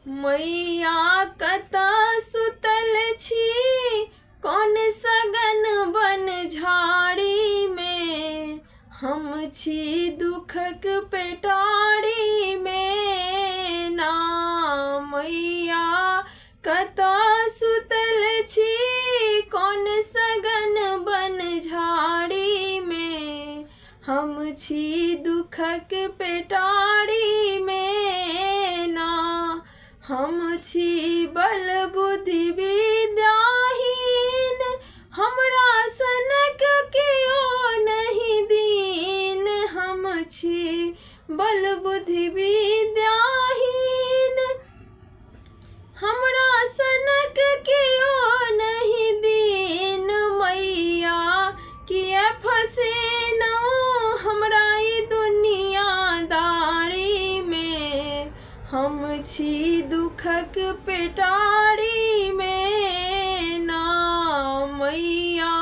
मैया कतऽ सुतल छी कौन सगन बन झाड़ी में। हम छी दुखक पेटारी में ना। मैया कतऽ सुतल छी कौन सगन बन झाड़ी में। हम छी दुखक पेटारी में ना। हम छी बल बुद्धि विद्याहीन हमरा सनक कियो नहीं दीन। हम छी बल बुद्धि विद्याहीन हमरा सनक कियो नहीं दीन। मैया किए फसेनौ हमरा ई दुनियादारी में। हम छी दुखक पेटारी में ना। मैया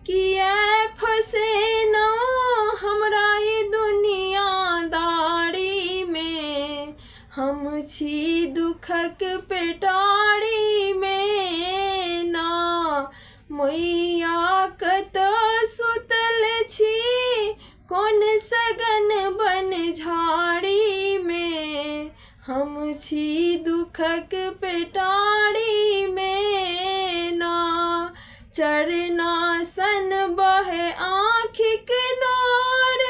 किए फसेनौ हमरा ई दुनियादारी में। हम छी दुखक पेटारी में ना। मैया कतऽ सुतल छी कौन सगन बन झाड़ी में। हम छी दुखक पेटारी में ना। चरनासन बहे आँखिक नोर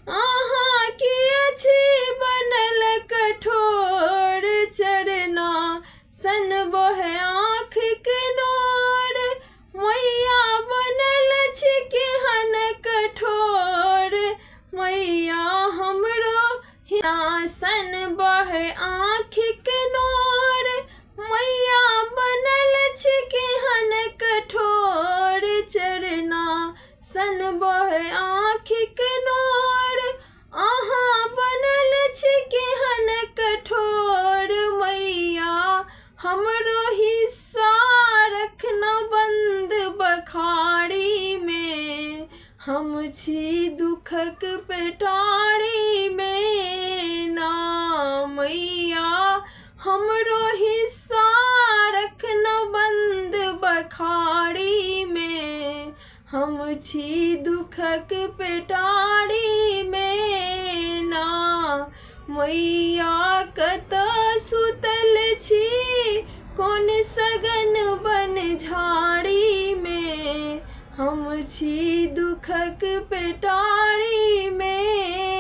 अहाँ किए छी बनल कठोर। चरनासन बहे आँखिक नोर मैया बनल छी केहन कठोर। मैया हमरो हिनासन बहे आँखिक नोर मैया बनल छी केहन कठोर। चरनासन बहे आँखिक नोर अहाँ बनल छी केहन कठोर। मैया हमरो हिस्सा रखना बंद बखाड़ी में। हम छी दुखक पेटारी में ना। मैया हमरो हिस्सा रखना बंद बखाड़ी में। हम छी दुखक पेटारी में ना। मैया कतऽ सुतल छी कौन सगन बन झाड़ी में। हम छी दुखक पेटारी में।